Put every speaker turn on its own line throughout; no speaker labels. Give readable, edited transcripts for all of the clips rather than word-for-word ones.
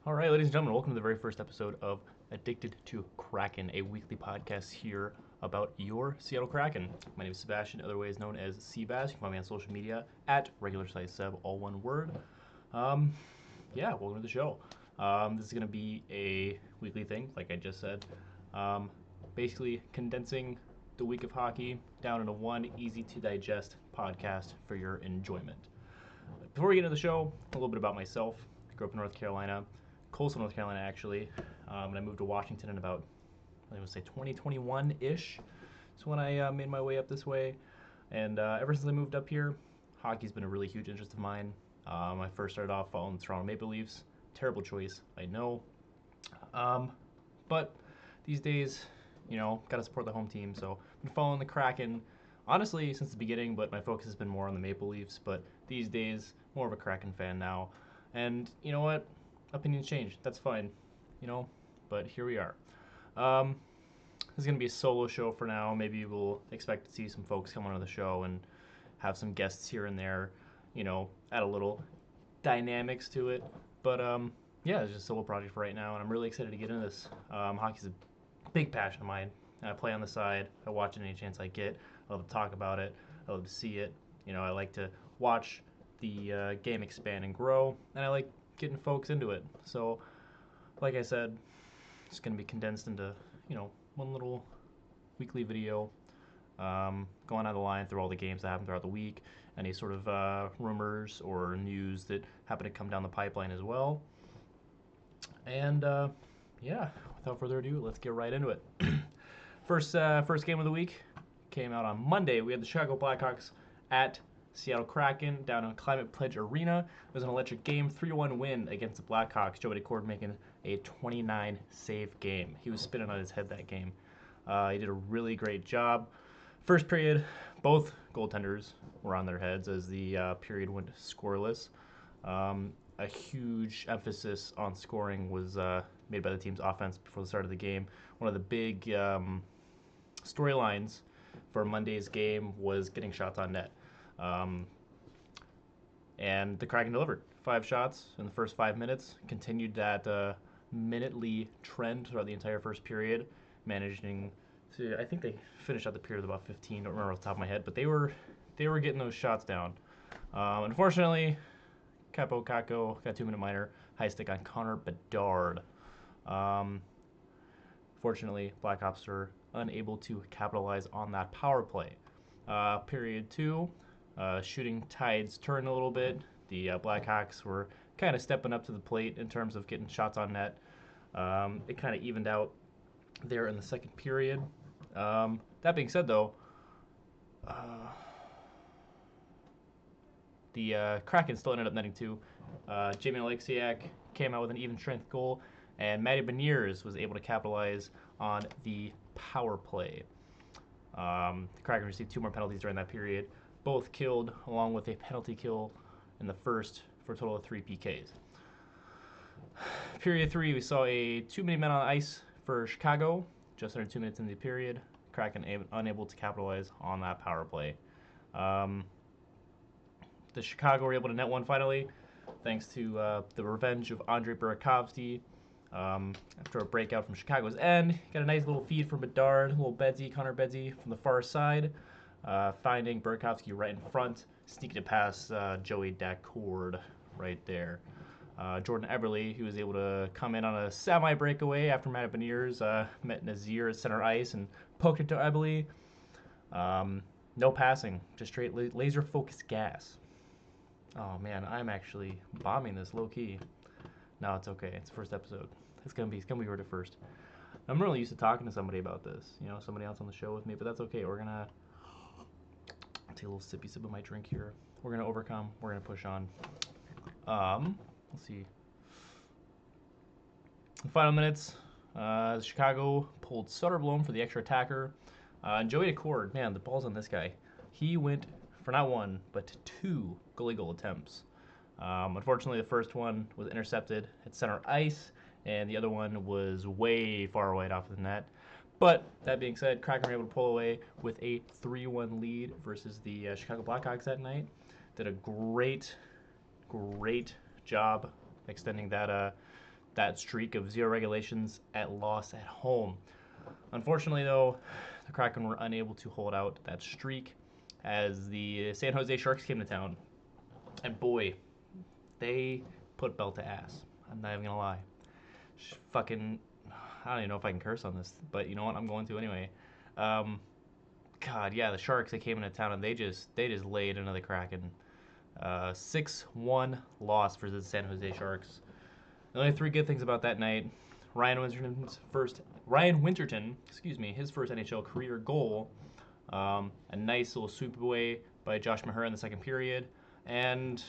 All right, ladies and gentlemen, welcome to the very first episode of Addicted to Kraken, a weekly podcast here about your Seattle Kraken. My name is Sebastian, otherwise known as Seabass. You can find me on social media at regular size Seb, all one word. Um, welcome to the show. This is going to be a weekly thing, like I just said. Um, Basically, condensing the week of hockey down into one easy to digest podcast for your enjoyment. Before we get into the show, a little bit about myself. I grew up in North Carolina, coastal North Carolina actually, and I moved to Washington in about, I would say 2021-ish. So when I made my way up this way, and ever since I moved up here, hockey's been a really huge interest of mine. I first started off following the Toronto Maple Leafs. Terrible choice, I know. But these days, gotta support the home team. So I've been following the Kraken, honestly, since the beginning, but my focus has been more on the Maple Leafs. But these days, more of a Kraken fan now. And you know what? Opinions change. That's fine, you know. But here we are. Um, this is gonna be a solo show for now. Maybe we'll expect to see some folks come on the show and have some guests here and there. Add a little dynamics to it. But yeah, it's just a solo project for right now, and I'm really excited to get into this. Hockey's a big passion of mine. I play on the side. I watch it any chance I get. I love to talk about it. I love to see it. I like to watch the game expand and grow, and I like getting folks into it. So, like I said, it's going to be condensed into one little weekly video, going on the line through all the games that happen throughout the week, any sort of rumors or news that happen to come down the pipeline as well. And yeah, without further ado, let's get right into it. First game of the week came out on Monday. We had the Chicago Blackhawks at Seattle Kraken down in Climate Pledge Arena. It was an electric game, 3-1 win against the Blackhawks. Joey Daccord making a 29 save game. He was spinning on his head that game. He did a really great job. First period, both goaltenders were on their heads as the period went scoreless. A huge emphasis on scoring was made by the team's offense before the start of the game. One of the big storylines for Monday's game was getting shots on net. And the Kraken delivered 5 shots in the first 5 minutes, continued that minute-ly trend throughout the entire first period, managing to, I think they finished out the period with about 15, don't remember off the top of my head, but they were getting those shots down. Unfortunately, Capo Caco got 2-minute minor, high stick on Connor Bedard. Fortunately, Blackhawks were unable to capitalize on that power play. Period 2, shooting tides turned a little bit. The Blackhawks were kind of stepping up to the plate in terms of getting shots on net. It kind of evened out there in the second period. That being said, though, the Kraken still ended up netting 2. Jamie Alexiak came out with an even strength goal, and Matty Beniers was able to capitalize on the power play. The Kraken received 2 more penalties during that period, both killed along with a penalty kill in the first for a total of 3 PKs. Period 3, we saw a 2-minute man on ice for Chicago, just under 2 minutes into the period. Kraken unable to capitalize on that power play. The Chicago were able to net one finally, thanks to the revenge of Andrei Burakovsky. After a breakout from Chicago's end, got a nice little feed from Bedard, little Connor Bedsy from the far side, finding Burakovsky right in front, sneaking it past Joey Daccord right there. Jordan Eberle, who was able to come in on a semi-breakaway after Matt Beniers met Nazir at center ice and poked it to Eberle. No passing, just straight laser-focused gas. Oh man, I'm actually bombing this low key. No, it's okay. It's the first episode. It's gonna be heard at first. I'm really used to talking to somebody about this. Somebody else on the show with me, but that's okay. We're gonna take a little sippy sip of my drink here. We're gonna overcome. We're gonna push on. Let's see. In the final minutes, Chicago pulled Soderblom for the extra attacker. And Joey Daccord, man, the ball's on this guy. He went for not 1, but 2 goalie goal attempts. Unfortunately, the first one was intercepted at center ice, and the other one was way far wide off the net. But that being said, Kraken were able to pull away with a 3-1 lead versus the Chicago Blackhawks that night. Did a great job extending that that streak of 0 regulations at loss at home. Unfortunately, though, the Kraken were unable to hold out that streak as the San Jose Sharks came to town. And boy, they put belt to ass. I'm not even gonna lie. Fucking, I don't even know if I can curse on this, but you know what? I'm going to anyway. Um, God, yeah, the Sharks, they came into town and they just laid into the Kraken. 6-1 loss for the San Jose Sharks. The only three good things about that night: Ryan Winterton, his first NHL career goal, a nice little swoop away by Josh Maher in the second period, and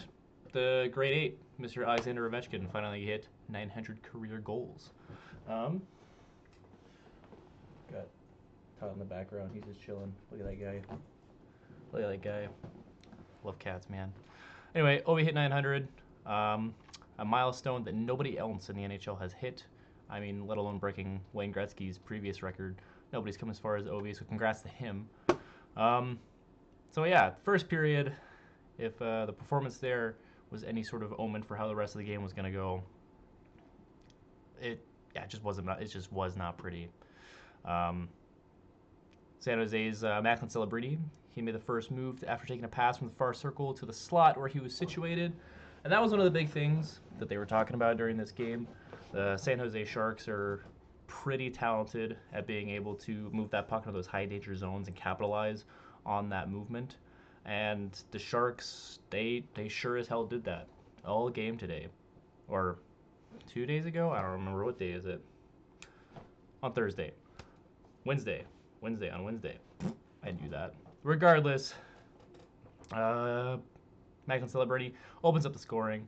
the grade 8, Mr. Alexander Ovechkin, finally hit 900 career goals. Got Todd in the background. He's just chilling. Look at that guy. Look at that guy. Love cats, man. Anyway, Ovi hit 900. A milestone that nobody else in the NHL has hit. I mean, let alone breaking Wayne Gretzky's previous record. Nobody's come as far as Ovi, so congrats to him. So yeah, first period, if the performance there was any sort of omen for how the rest of the game was going to go, it just was not pretty. San Jose's Macklin Celebrini, he made the first move after taking a pass from the far circle to the slot where he was situated. And that was one of the big things that they were talking about during this game. The San Jose Sharks are pretty talented at being able to move that puck into those high danger zones and capitalize on that movement. And the Sharks, they sure as hell did that all game today. Or 2 days ago? I don't remember. What day is it? On Thursday. Wednesday. On Wednesday. I knew that. Regardless, Macklin Celebrini opens up the scoring.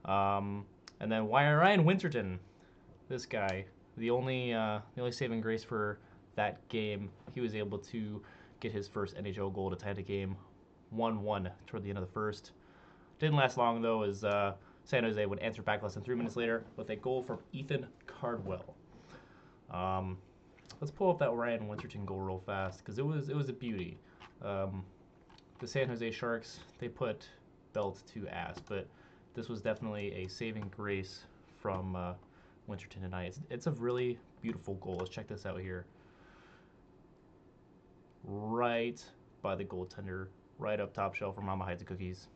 And then Ryan Winterton, this guy, the only saving grace for that game, he was able to get his first NHL goal to tie the game 1-1 toward the end of the first. Didn't last long, though, as San Jose would answer back less than 3 minutes later with a goal from Ethan Cardwell. Let's pull up that Ryan Winterton goal real fast, because it was a beauty. The San Jose Sharks, they put belt to ass, but this was definitely a saving grace from Winterton tonight. It's a really beautiful goal. Let's check this out here. Right by the goaltender, right up top shelf for Mama Hides and Cookies.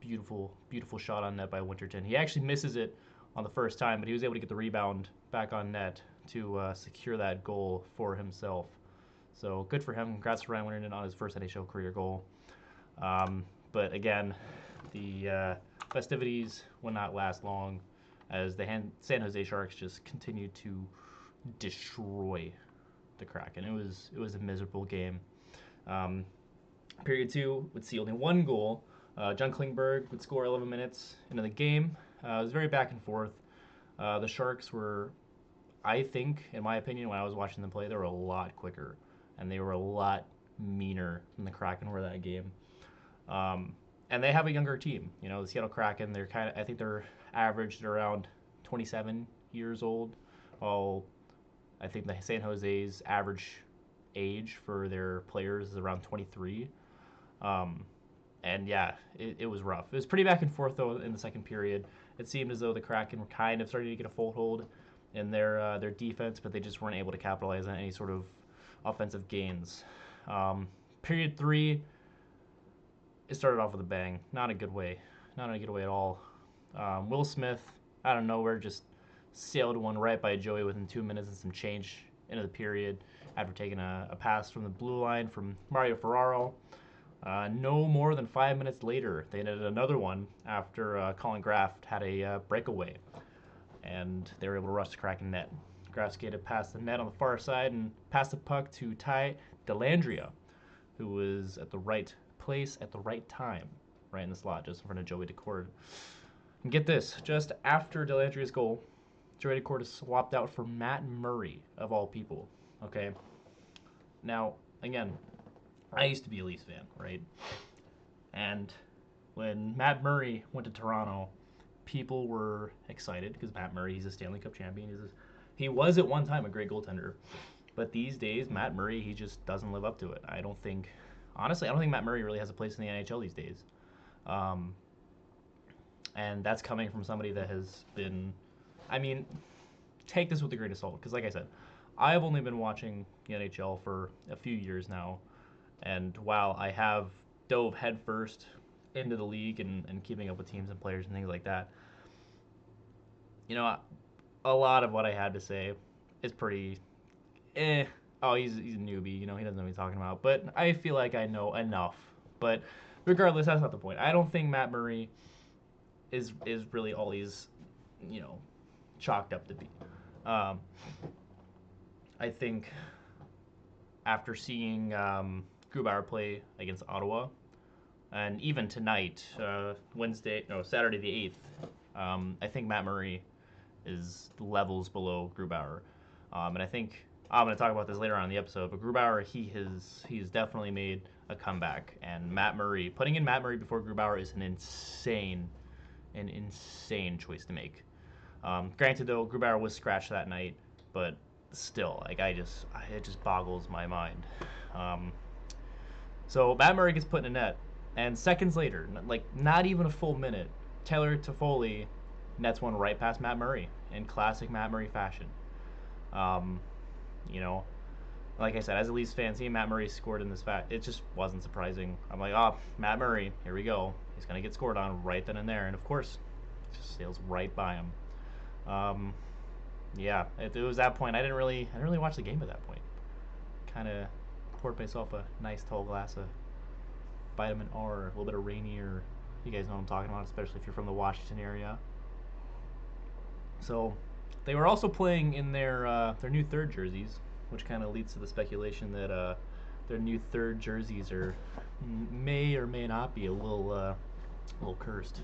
Beautiful, beautiful shot on net by Winterton. He actually misses it on the first time, but he was able to get the rebound back on net to secure that goal for himself. So good for him. Congrats to Ryan Winterton on his first NHL career goal. But again, the festivities will not last long as the San Jose Sharks just continued to destroy the Kraken. It was a miserable game. Period 2 would see only one goal. John Klingberg would score 11 minutes into the game. It was very back and forth. The Sharks were, I think, in my opinion, when I was watching them play, they were a lot quicker and they were a lot meaner than the Kraken were that game. And they have a younger team. You know, the Seattle Kraken, I think they're averaged around 27 years old, while I think the San Jose's average age for their players is around 23. And yeah, it was rough. It was pretty back and forth, though, in the second period. It seemed as though the Kraken were kind of starting to get a foothold in their defense, but they just weren't able to capitalize on any sort of offensive gains. Period 3, it started off with a bang. Not a good way. Not in a good way at all. Will Smith, out of nowhere, just sailed one right by Joey within 2 minutes and some change into the period after taking a pass from the blue line from Mario Ferraro. No more than 5 minutes later, they netted another one after Colin Graft had a breakaway, and they were able to rush the Kraken net. Graft skated past the net on the far side and passed the puck to Ty Dellandrea, who was at the right place at the right time, right in the slot, just in front of Joey Decord. And get this, just after Dellandrea's goal, Joey Decord is swapped out for Matt Murray, of all people. Okay? Now, again, I used to be a Leafs fan, right? And when Matt Murray went to Toronto, people were excited because Matt Murray, he's a Stanley Cup champion. He was at one time a great goaltender. But these days, Matt Murray, he just doesn't live up to it. Honestly, I don't think Matt Murray really has a place in the NHL these days. And that's coming from somebody that has been, I mean, take this with a grain of salt because, like I said, I've only been watching the NHL for a few years now, and while I have dove headfirst into the league and keeping up with teams and players and things like that, you know, a lot of what I had to say is pretty eh. Oh, he's a newbie. He doesn't know what he's talking about. But I feel like I know enough. But regardless, that's not the point. I don't think Matt Murray is really all he's you know chalked up to be. Um, I think after seeing Grubauer play against Ottawa, and even tonight, Saturday the 8th, I think Matt Murray is levels below Grubauer. And I think I'm going to talk about this later on in the episode, but Grubauer, he's definitely made a comeback. And putting in Matt Murray before Grubauer is an insane choice to make. Granted, though, Grubauer was scratched that night, but still, like it just boggles my mind. So Matt Murray gets put in a net, and seconds later, like not even a full minute, Taylor Toffoli nets one right past Matt Murray in classic Matt Murray fashion. Um, you know, like I said, as a Leafs fan, seeing Matt Murray scored in this it just wasn't surprising. I'm like, oh, Matt Murray, here we go. He's gonna get scored on right then and there, and of course, just sails right by him. Yeah, it was that point. I didn't really watch the game at that point. Kind of poured myself a nice tall glass of vitamin R, a little bit of Rainier. You guys know what I'm talking about, especially if you're from the Washington area. So they were also playing in their new third jerseys, which kind of leads to the speculation that their new third jerseys may or may not be a little cursed,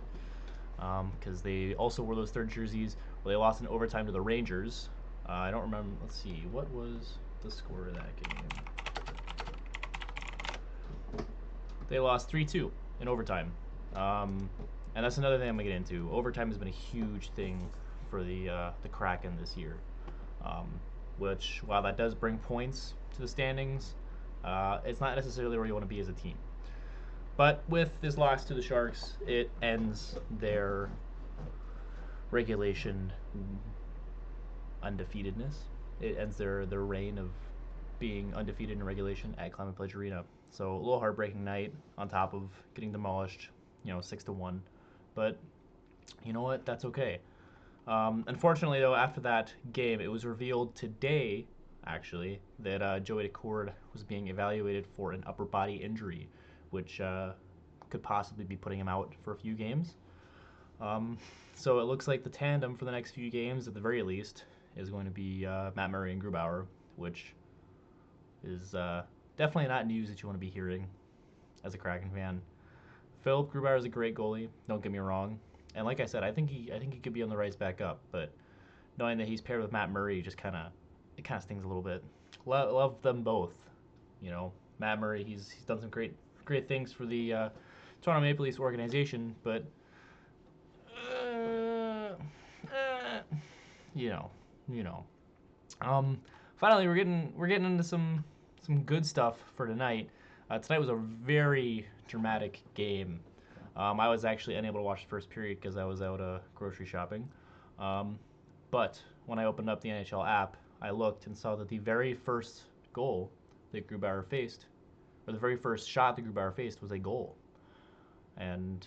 because they also wore those third jerseys where they lost in overtime to the Rangers. I don't remember. Let's see, what was the score of that game? They lost 3-2 in overtime. And that's another thing I'm gonna get into. Overtime has been a huge thing for the Kraken this year. Which, while that does bring points to the standings, it's not necessarily where you want to be as a team. But with this loss to the Sharks, it ends their regulation undefeatedness. It ends their reign of being undefeated in regulation at Climate Pledge Arena. So a little heartbreaking night on top of getting demolished, 6-1. But you know what? That's okay. Unfortunately, though, after that game, it was revealed today, actually, that Joey Daccord was being evaluated for an upper body injury, which could possibly be putting him out for a few games. So it looks like the tandem for the next few games, at the very least, is going to be Matt Murray and Grubauer, which is definitely not news that you want to be hearing as a Kraken fan. Philip Grubauer is a great goalie, don't get me wrong. And like I said, I think he could be on the rise back up, but knowing that he's paired with Matt Murray just kind of stings a little bit. Love them both, Matt Murray, he's done some great things for the Toronto Maple Leafs organization, but you know. Finally, we're getting into some good stuff for tonight. Tonight was a very dramatic game. I was actually unable to watch the first period because I was out grocery shopping. But when I opened up the NHL app, I looked and saw that the very first goal that Grubauer faced, or the very first shot that Grubauer faced, was a goal. And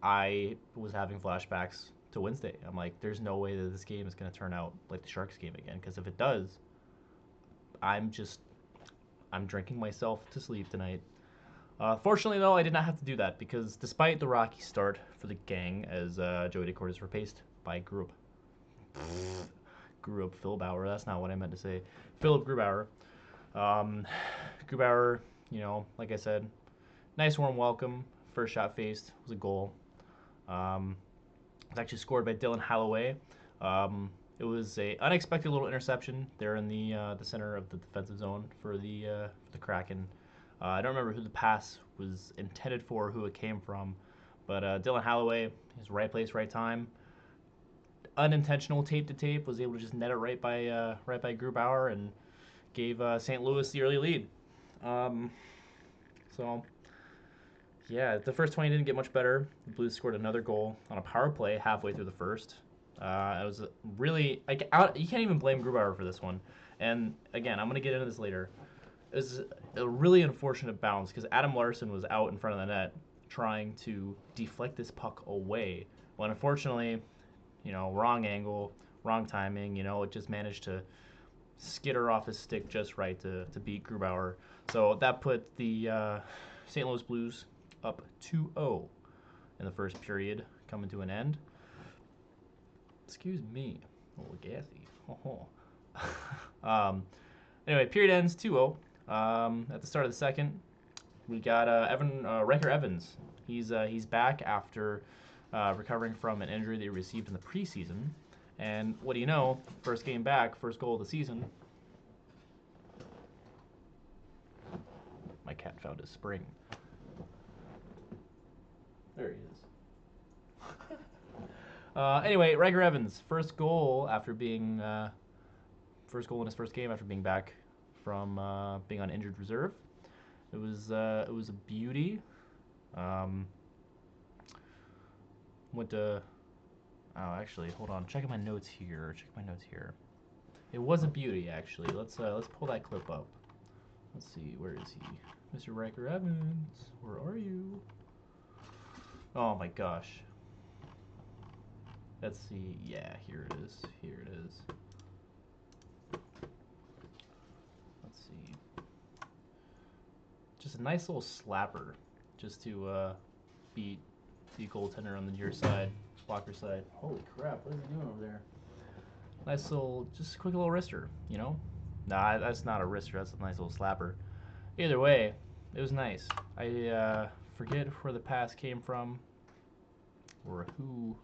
I was having flashbacks to Wednesday. I'm like, there's no way that this game is going to turn out like the Sharks game again, because if it does, I'm drinking myself to sleep tonight. Fortunately, though, I did not have to do that, because despite the rocky start for the gang, as Joey Daccord is replaced by Phil Bauer. That's not what I meant to say. Philip Grubauer. Grubauer, like I said, nice warm welcome. First shot faced was a goal. It was actually scored by Dylan Holloway. It was a unexpected little interception there in the center of the defensive zone for the Kraken. I don't remember who the pass was intended for, who it came from, but Dylan Holloway, his right place, right time, unintentional tape to tape, was able to just net it right by Grubauer and gave St. Louis the early lead. So yeah, the first 20 didn't get much better. The Blues scored another goal on a power play halfway through the first. It was really you can't even blame Grubauer for this one. And again, I'm gonna get into this later. It was a really unfortunate bounce because Adam Larson was out in front of the net trying to deflect this puck away. When unfortunately, wrong angle, wrong timing. It just managed to skitter off his stick just right to beat Grubauer. So that put the St. Louis Blues up 2-0 in the first period, coming to an end. Excuse me, a little gassy. Anyway, period ends 2-0. At the start of the second, we got Riker Evans. He's back after recovering from an injury that he received in the preseason. And what do you know? First game back, first goal of the season. My cat found his spring. There he is. Anyway, Riker Evans, first goal in his first game after being back from being on injured reserve. It was a beauty. Went to actually, hold on. Checking my notes here. It was a beauty, actually. Let's pull that clip up. Let's see, where is he? Mr. Riker Evans, where are you? Oh my gosh. Let's see. Yeah, here it is. Let's see. Just a nice little slapper, just to beat the goaltender on the near side, blocker side. Holy crap! What is he doing over there? Nice little, just a quick little wrister, Nah, that's not a wrister. That's a nice little slapper. Either way, it was nice. I forget where the pass came from, or who.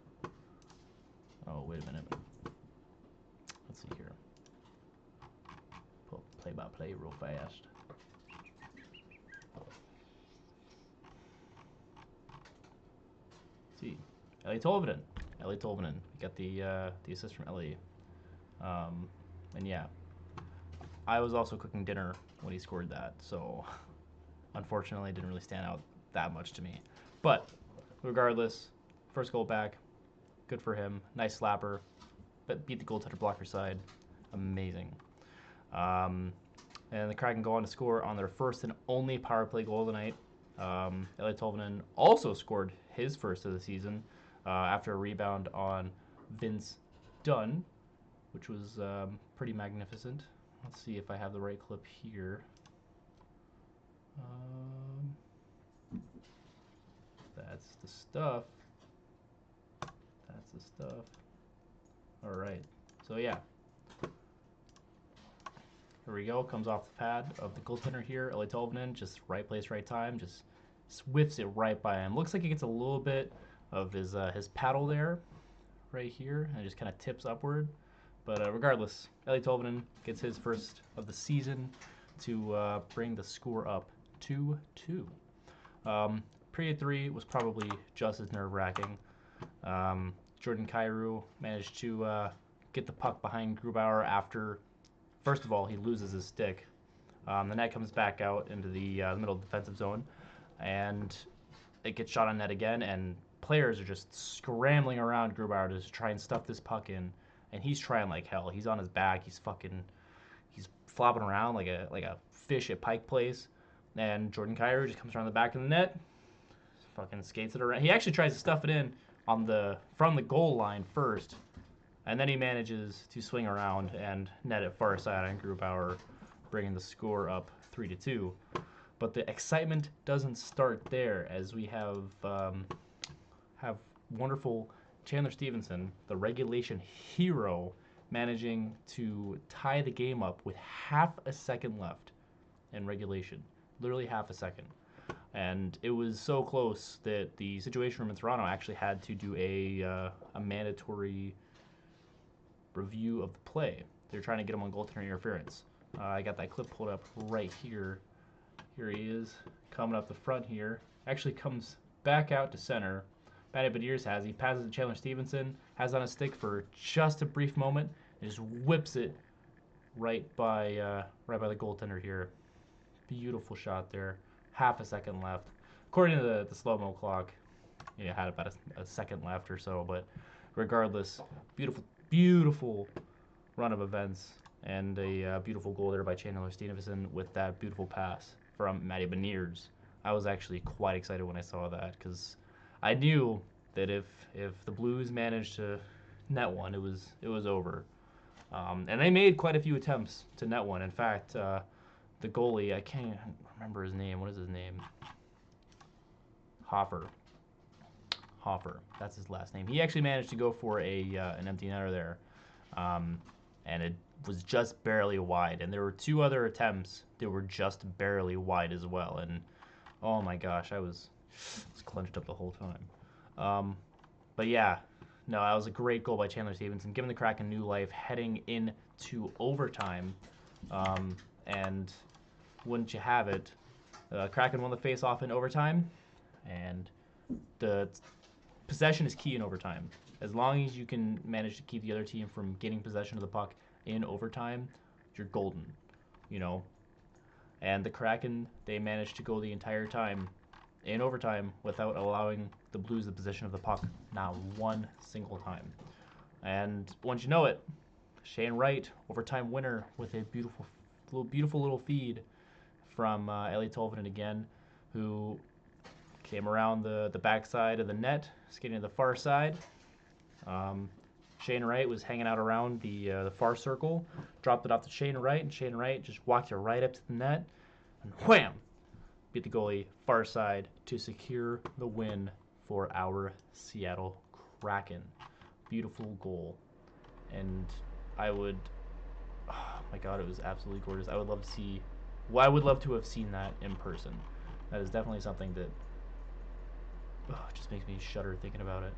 Oh, wait a minute. Let's see here. Pull play-by-play real fast. Let's see, Ellie Tolvanen. We got the assist from Ellie. And yeah, I was also cooking dinner when he scored that, so unfortunately it didn't really stand out that much to me. But regardless, first goal back, good for him. Nice slapper, but beat the goaltender blocker side. Amazing. And the Kraken go on to score on their first and only power play goal of the night. Eeli Tolvanen also scored his first of the season after a rebound on Vince Dunn, which was pretty magnificent. Let's see if I have the right clip here. That's the stuff. All right. So yeah. Here we go. Comes off the pad of the goaltender here, Eeli Tolvanen. Just right place, right time. Just whiffs it right by him. Looks like he gets a little bit of his paddle there, right here, and just kind of tips upward. But regardless, Eeli Tolvanen gets his first of the season to bring the score up 2-2. Period 3 was probably just as nerve-wracking. Jordan Kyrou managed to get the puck behind Grubauer after, first of all, he loses his stick. The net comes back out into the middle defensive zone, and it gets shot on net again, and players are just scrambling around Grubauer to try and stuff this puck in, and he's trying like hell. He's on his back. He's flopping around like a fish at Pike Place, and Jordan Kyrou just comes around the back of the net, fucking skates it around. He actually tries to stuff it in from the goal line first, and then he manages to swing around and net it far side on Grubauer, bringing the score up 3-2. But the excitement doesn't start there, as we have wonderful Chandler Stevenson, the regulation hero, managing to tie the game up with half a second left in regulation. Literally half a second. And it was so close that the Situation Room in Toronto actually had to do a mandatory review of the play. They're trying to get him on goaltender interference. I got that clip pulled up right here. Here he is, coming up the front here. Actually comes back out to center. Matty Beniers has. He passes to Chandler Stevenson, has on a stick for just a brief moment, and just whips it right by the goaltender here. Beautiful shot there. Half a second left. According to the slow-mo clock, had about a second left or so, but regardless, beautiful, beautiful run of events and a beautiful goal there by Chandler Stevenson with that beautiful pass from Matty Beniers. I was actually quite excited when I saw that because I knew that if the Blues managed to net one, it was over. And they made quite a few attempts to net one. In fact, the goalie, I can't remember his name. What is his name? Hoffer. That's his last name. He actually managed to go for an empty netter there, and it was just barely wide. And there were two other attempts that were just barely wide as well. And oh my gosh, I was clenched up the whole time. But yeah, no, that was a great goal by Chandler Stevenson, giving the Kraken new life heading into overtime. And wouldn't you have it, Kraken won the face-off in overtime, and the possession is key in overtime. As long as you can manage to keep the other team from getting possession of the puck in overtime, you're golden, you know. And the Kraken, they managed to go the entire time in overtime without allowing the Blues the possession of the puck, not one single time. And once you know it, Shane Wright, overtime winner with a beautiful little feed from Ellie Tolvanen again, who came around the backside of the net, skating to the far side. Shane Wright was hanging out around the far circle, dropped it off to Shane Wright, and Shane Wright just walked it right up to the net, and wham! Beat the goalie far side to secure the win for our Seattle Kraken. Beautiful goal. And I would, oh my God, it was absolutely gorgeous. I would love to see, well, I would love to have seen that in person. That is definitely something that just makes me shudder thinking about it.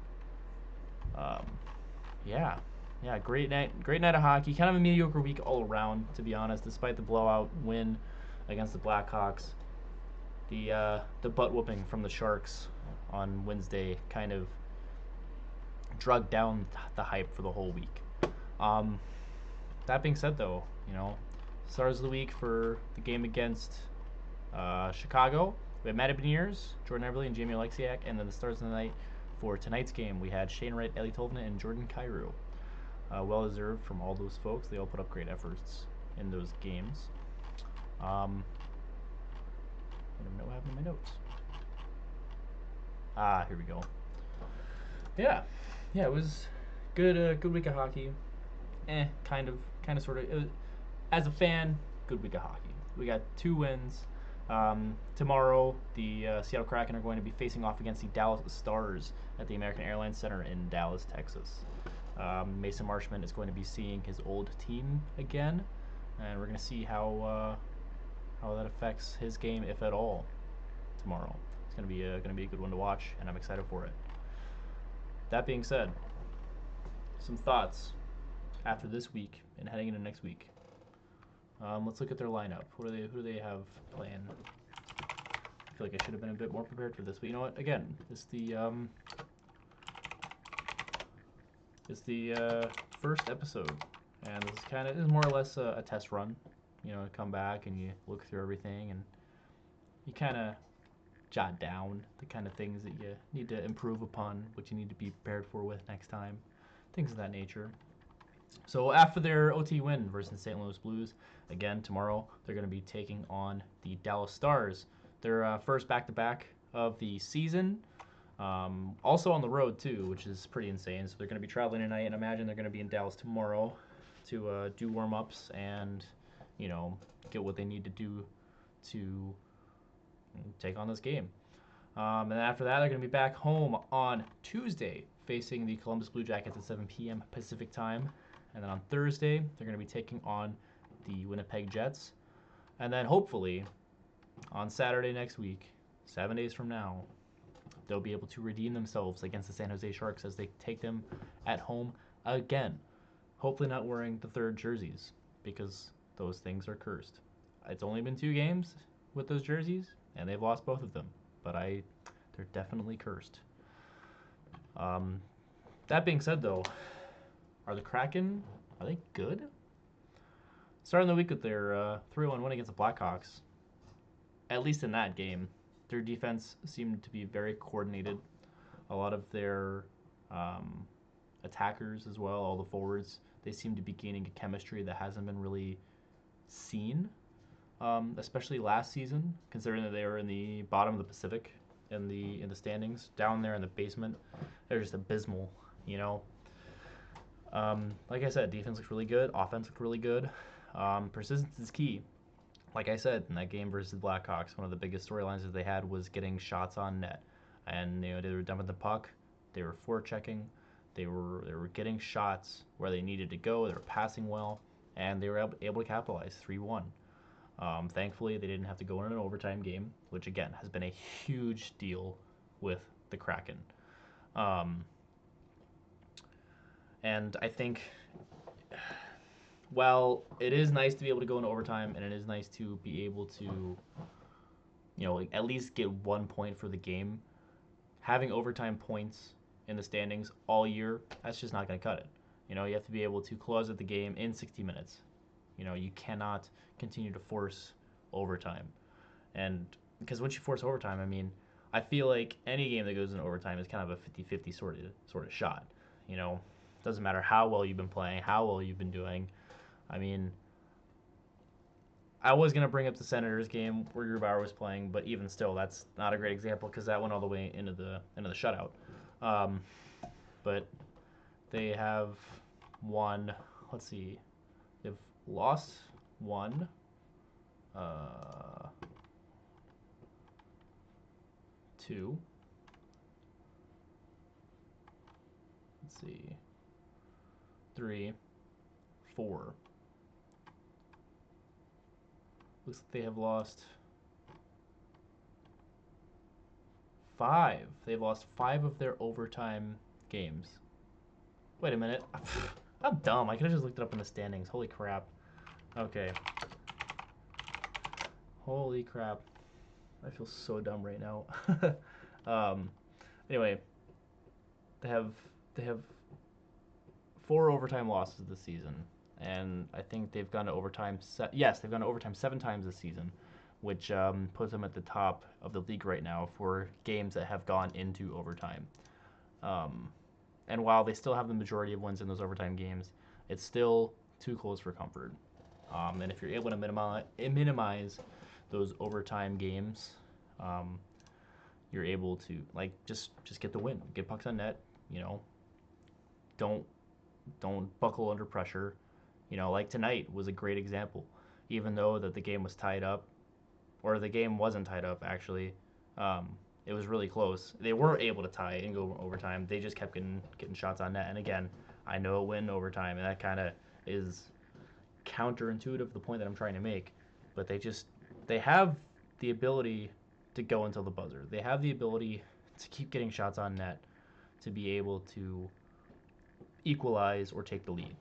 Yeah, great night of hockey. Kind of a mediocre week all around, to be honest. Despite the blowout win against the Blackhawks, the butt whooping from the Sharks on Wednesday kind of drug down the hype for the whole week. That being said, though, stars of the week for the game against Chicago, we had Matty Beniers, Jordan Eberle, and Jamie Alexiak, and then the stars of the night for tonight's game, we had Shane Wright, Ellie Tolvanen, and Jordan Kyrou. Well deserved from all those folks. They all put up great efforts in those games. I don't know what happened to my notes. Here we go. Yeah, it was good week of hockey. Kind of, sort of. It was, as a fan, good week of hockey. We got 2 wins. Tomorrow, the Seattle Kraken are going to be facing off against the Dallas Stars at the American Airlines Center in Dallas, Texas. Mason Marshman is going to be seeing his old team again, and we're going to see how that affects his game, if at all, tomorrow. It's going to be a good one to watch, and I'm excited for it. That being said, some thoughts after this week and heading into next week. Let's look at their lineup. Who do they have playing? I feel like I should have been a bit more prepared for this, but you know what? Again, it's the first episode, and this is more or less a test run. Come back and you look through everything, and you kind of jot down the kind of things that you need to improve upon, what you need to be prepared for with next time, things of that nature. So after their OT win versus the St. Louis Blues, again tomorrow they're going to be taking on the Dallas Stars. Their first back-to-back of the season. Also on the road too, which is pretty insane. So they're going to be traveling tonight, and imagine they're going to be in Dallas tomorrow to do warm-ups and get what they need to do to take on this game. And after that, they're going to be back home on Tuesday, facing the Columbus Blue Jackets at 7 p.m. Pacific time. And then on Thursday, they're going to be taking on the Winnipeg Jets. And then hopefully, on Saturday next week, 7 days from now, they'll be able to redeem themselves against the San Jose Sharks as they take them at home again. Hopefully not wearing the 3rd jerseys, because those things are cursed. It's only been 2 games with those jerseys, and they've lost both of them. But they're definitely cursed. That being said, though, are the Kraken, are they good? Starting the week with their 3-1 win against the Blackhawks, at least in that game, their defense seemed to be very coordinated. A lot of their attackers as well, all the forwards. They seem to be gaining a chemistry that hasn't been really seen, especially last season, considering that they were in the bottom of the Pacific in the standings, down there in the basement. They're just abysmal, you know. Like I said, defense looks really good, offense looks really good. Persistence is key. Like I said, in that game versus the Blackhawks, one of the biggest storylines that they had was getting shots on net, and they were dumping the puck, they were forechecking, they were getting shots where they needed to go, they were passing well, and they were able to capitalize 3-1. Thankfully, they didn't have to go in an overtime game, which again has been a huge deal with the Kraken. Um, and I think while it is nice to be able to go into overtime, and it is nice to be able to, at least get 1 point for the game, having overtime points in the standings all year, that's just not going to cut it. You have to be able to close out the game in 60 minutes. You cannot continue to force overtime. And because once you force overtime, I mean, I feel like any game that goes into overtime is kind of a 50-50 sort of shot. Doesn't matter how well you've been playing, how well you've been doing. I mean, I was gonna bring up the Senators game where Grubauer was playing, but even still, that's not a great example because that went all the way into the shutout. Um, but they have won. Let's see, they've lost one. Two. Let's see. Three. Four. Looks like they have lost five. They've lost five of their overtime games. Wait a minute. I'm dumb. I could have just looked it up in the standings. Holy crap. Okay. Holy crap. I feel so dumb right now. um, anyway, they have four overtime losses this season, and I think they've gone to overtime. Yes, they've gone to overtime 7 times this season, which puts them at the top of the league right now for games that have gone into overtime. Um, and while they still have the majority of wins in those overtime games, it's still too close for comfort. And if you're able to minimize those overtime games, um, you're able to just get the win, get pucks on net. Don't don't buckle under pressure. Like tonight was a great example. Even though that the game was tied up, or the game wasn't tied up actually, it was really close. They were able to tie and go overtime. They just kept getting shots on net. And again, I know it went overtime, and that kind of is counterintuitive to the point that I'm trying to make. But they have the ability to go until the buzzer. They have the ability to keep getting shots on net to be able to equalize or take the lead.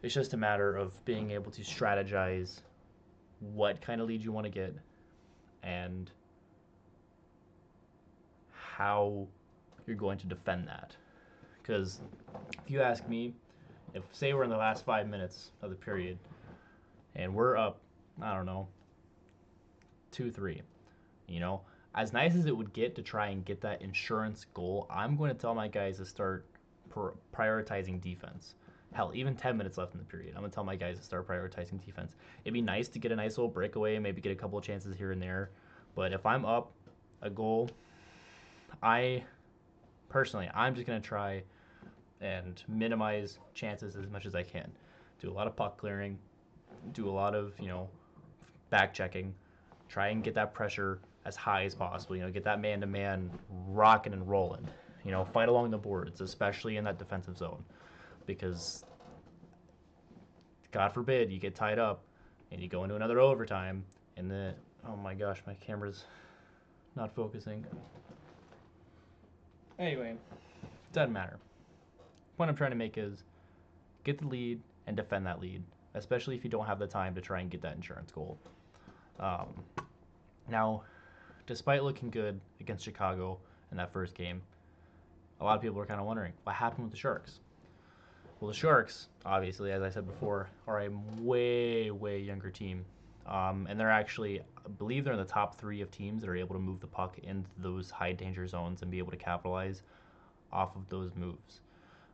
It's just a matter of being able to strategize what kind of lead you want to get and how you're going to defend that. Because if you ask me, if say we're in the last 5 minutes of the period and we're up, I don't know, 2-3, as nice as it would get to try and get that insurance goal, I'm going to tell my guys to start prioritizing defense. Hell, even 10 minutes left in the period, I'm going to tell my guys to start prioritizing defense. It'd be nice to get a nice little breakaway, maybe get a couple of chances here and there. But if I'm up a goal, I'm just going to try and minimize chances as much as I can. Do a lot of puck clearing, do a lot of, back checking, try and get that pressure as high as possible. Get that man-to-man rocking and rolling. Fight along the boards, especially in that defensive zone. Because, God forbid, you get tied up and you go into another overtime and oh my gosh, my camera's not focusing. Anyway, doesn't matter. The point I'm trying to make is get the lead and defend that lead, especially if you don't have the time to try and get that insurance goal. Now, despite looking good against Chicago in that first game, a lot of people are kind of wondering what happened with the Sharks. Well, the Sharks, obviously, as I said before, are a way, way younger team. And they're actually, I believe they're in the top 3 of teams that are able to move the puck into those high danger zones and be able to capitalize off of those moves.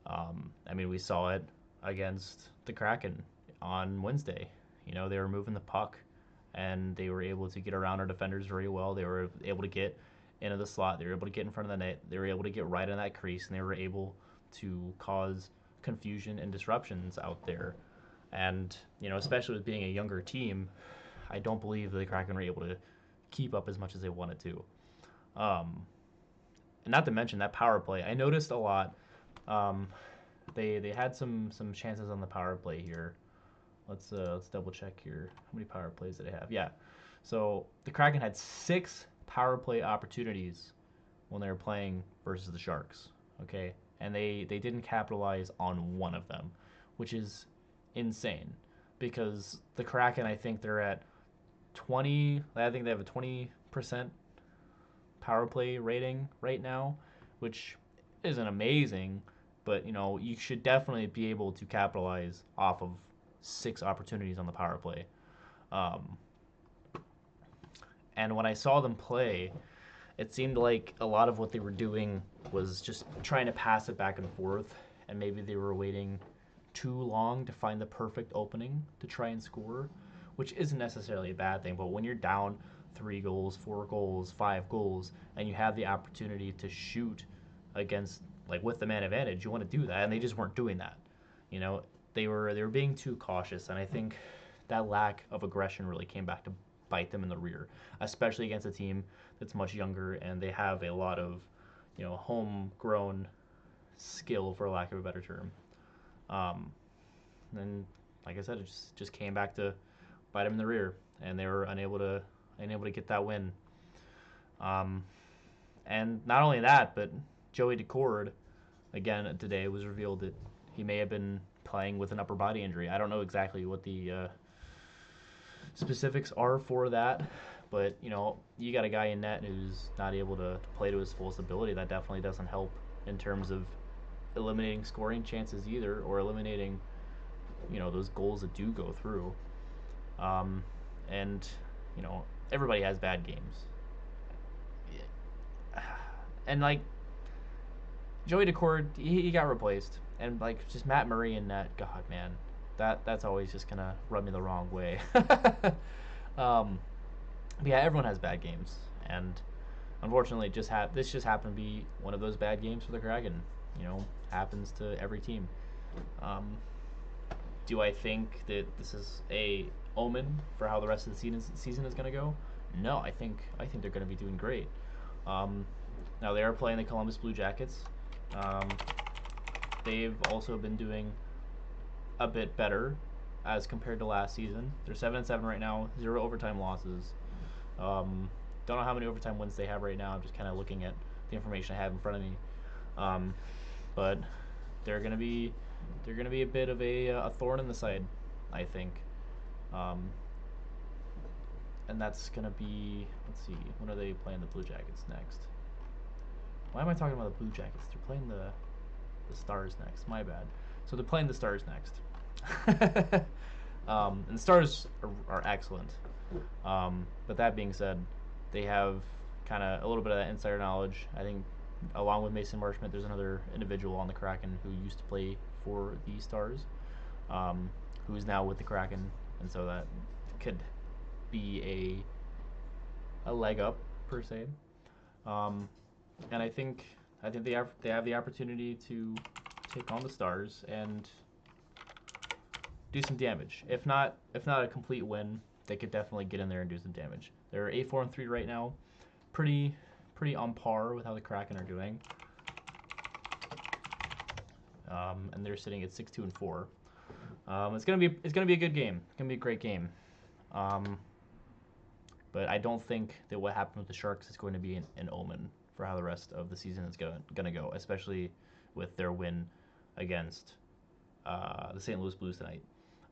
I mean, we saw it against the Kraken on Wednesday. You know, they were moving the puck and they were able to get around our defenders very well. They were able to get into the slot. They were able to get in front of the net. They were able to get right in that crease, and they were able to cause confusion and disruptions out there. And, you know, especially with being a younger team, I don't believe the Kraken were able to keep up as much as they wanted to. Um, and not to mention that power play, I noticed a lot. Um, they had some chances on the power play here. Let's double check here. How many power plays did they have? Yeah, so the Kraken had 6 power play opportunities when they were playing versus the Sharks. Okay, and they didn't capitalize on one of them, which is insane because the Kraken, I think they're at 20. I think they have a 20% power play rating right now, which isn't amazing, but you know you should definitely be able to capitalize off of 6 opportunities on the power play. Um, and when I saw them play, it seemed like a lot of what they were doing was just trying to pass it back and forth, and maybe they were waiting too long to find the perfect opening to try and score, which isn't necessarily a bad thing. But when you're down 3 goals, 4 goals, 5 goals, and you have the opportunity to shoot against like with the man advantage, you want to do that, and they just weren't doing that. You know, they were being too cautious, and I think that lack of aggression really came back to bite them in the rear, especially against a team that's much younger and they have a lot of, you know, homegrown skill, for lack of a better term. Um, and like I said, it just came back to bite them in the rear, and they were unable to get that win. Um, and not only that, but Joey Decord again today was revealed that he may have been playing with an upper body injury. I don't know exactly what the specifics are for that, but you know, you got a guy in net who's not able to play to his fullest ability. That definitely doesn't help in terms of eliminating scoring chances either, or eliminating, you know, those goals that do go through. Um, and you know, everybody has bad games, and like Joey Decord, he got replaced, and like just Matt Murray in net. God, man, that's always just gonna rub me the wrong way. um, but yeah, everyone has bad games, and unfortunately, this just happened to be one of those bad games for the Kraken. You know, happens to every team. Um, do I think that this is a omen for how the rest of the season is going to go? No, I think they're going to be doing great. Um, now they are playing the Columbus Blue Jackets. Um, they've also been doing a bit better as compared to last season. They're 7-7 right now, 0 overtime losses. Um, don't know how many overtime wins they have right now. I'm just kind of looking at the information I have in front of me. Um, but they're gonna be a bit of a thorn in the side, I think. Um, and that's gonna be, let's see, when are they playing the Blue Jackets next? Why am I talking about the Blue Jackets? They're playing the Stars next. My bad. So they're playing the Stars next. And the Stars are excellent. But that being said, they have kind of a little bit of that insider knowledge. I think, along with Mason Marchment, there's another individual on the Kraken who used to play for the Stars, who is now with the Kraken, and so that could be a leg up per se. Um, and I think they have the opportunity to take on the Stars and do some damage. If not a complete win, they could definitely get in there and do some damage. They're 8-4-3 right now, pretty on par with how the Kraken are doing. And they're sitting at 6-2-4. It's gonna be a good game. It's gonna be a great game. But I don't think that what happened with the Sharks is going to be an omen for how the rest of the season is gonna go, especially with their win against the St. Louis Blues tonight.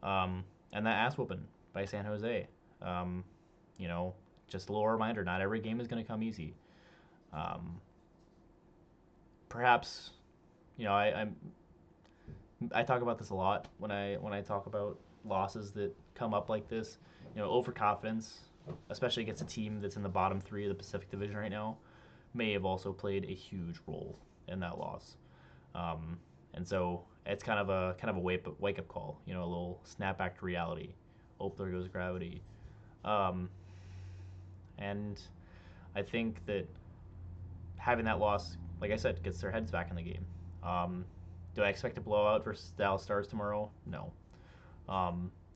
And that ass whooping by San Jose. Um, you know, just a little reminder: not every game is going to come easy. Um, Perhaps, you know, I talk about this a lot when I talk about losses that come up like this. You know, overconfidence, especially against a team that's in the bottom 3 of the Pacific Division right now, may have also played a huge role in that loss. Um, and so it's kind of a wake up call, a little snap back to reality. Oh, there goes gravity. Um, and I think that having that loss, like I said, gets their heads back in the game. Um, do I expect a blowout versus Dallas Stars tomorrow? No.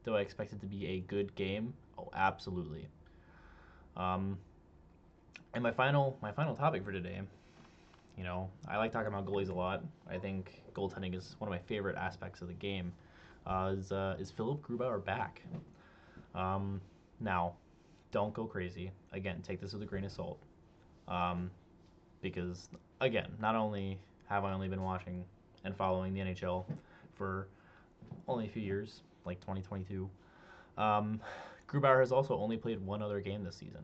Do I expect it to be a good game? Oh, absolutely. Um, and my final topic for today. I like talking about goalies a lot. I think goaltending is one of my favorite aspects of the game. Is Philip Grubauer back? Um, Now, don't go crazy. Again, take this with a grain of salt. Um, because again, not only have I only been watching and following the NHL for only a few years, like 2022, um, Grubauer has also only played one other game this season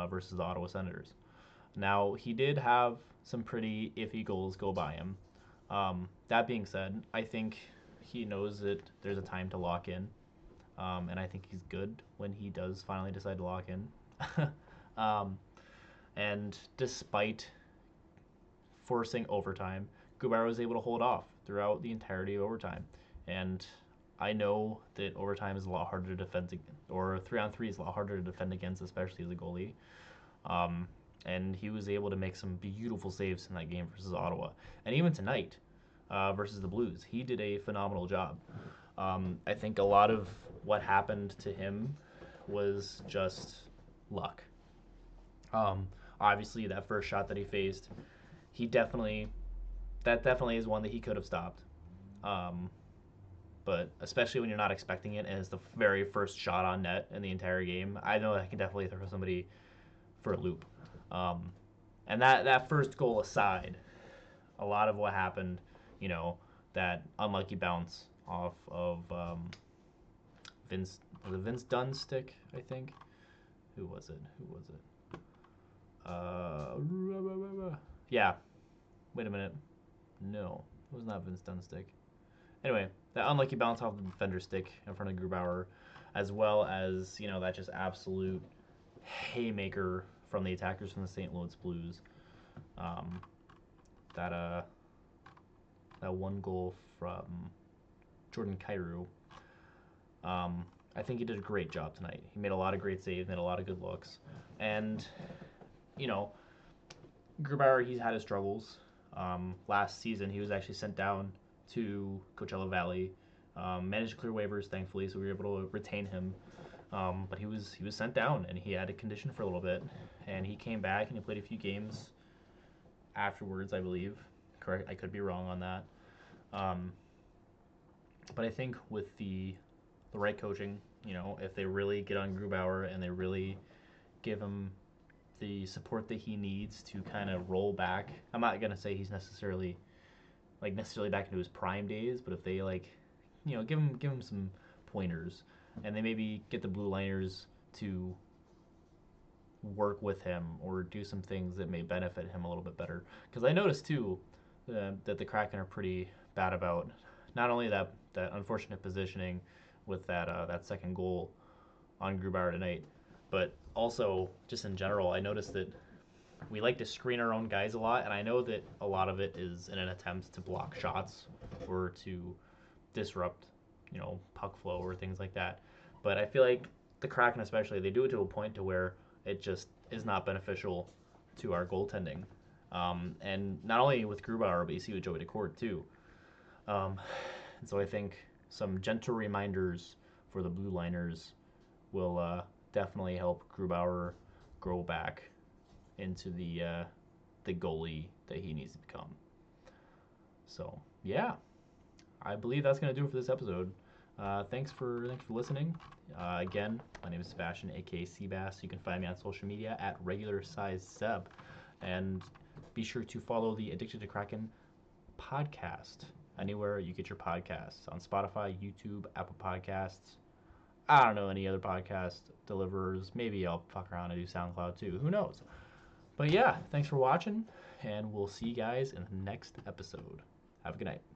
versus the Ottawa Senators. Now, he did have some pretty iffy goals go by him. That being said, I think he knows that there's a time to lock in, and I think he's good when he does finally decide to lock in. um, and despite forcing overtime, Grubauer was able to hold off throughout the entirety of overtime. And I know that overtime is a lot harder to defend, or 3-on-3 is a lot harder to defend against, especially as a goalie. Um, and he was able to make some beautiful saves in that game versus Ottawa. And even tonight versus the Blues, he did a phenomenal job. I think a lot of what happened to him was just luck. Obviously, that first shot that he faced, he definitely that definitely is one that he could have stopped. Um, but especially when you're not expecting it and it's the very first shot on net in the entire game, I know that can definitely throw somebody for a loop. Um, and that first goal aside, a lot of what happened, that unlucky bounce off of Vince Dunn's stick, I think. Who was it? Yeah. Wait a minute. No, it was not Vince Dunn's stick. Anyway, that unlucky bounce off the defender's stick in front of Grubauer, as well as that just absolute haymaker from the attackers from the St. Louis Blues. Um, that that one goal from Jordan Kyrou. I think he did a great job tonight. He made a lot of great saves, made a lot of good looks, and you know, Grubauer, he's had his struggles. Last season, he was actually sent down to Coachella Valley. Managed to clear waivers, thankfully, so we were able to retain him. But he was sent down, and he had a condition for a little bit, and he came back and he played a few games afterwards, I believe. Correct, I could be wrong on that. Um, but I think with the right coaching, if they really get on Grubauer and they really give him the support that he needs to kind of roll back. I'm not gonna say he's necessarily back into his prime days, but if they give him some pointers, and they maybe get the blue liners to work with him or do some things that may benefit him a little bit better. Because I noticed too that the Kraken are pretty bad about not only that unfortunate positioning with that second goal on Grubauer tonight, but also just in general, I noticed that we like to screen our own guys a lot, and I know that a lot of it is in an attempt to block shots or to disrupt, puck flow or things like that. But I feel like the Kraken, especially, they do it to a point to where it just is not beneficial to our goaltending. And not only with Grubauer, but you see with Joey Daccord too. And so I think some gentle reminders for the blue liners will definitely help Grubauer grow back into the goalie that he needs to become. So yeah, I believe that's gonna do it for this episode. Thanks for listening. Again, my name is Sebastian, aka Seabass. You can find me on social media at regular size Seb, and be sure to follow the Addicted to Kraken podcast anywhere you get your podcasts, on Spotify, YouTube, Apple Podcasts. I don't know any other podcast deliverers. Maybe I'll fuck around and do SoundCloud too. Who knows? But yeah, thanks for watching, and we'll see you guys in the next episode. Have a good night.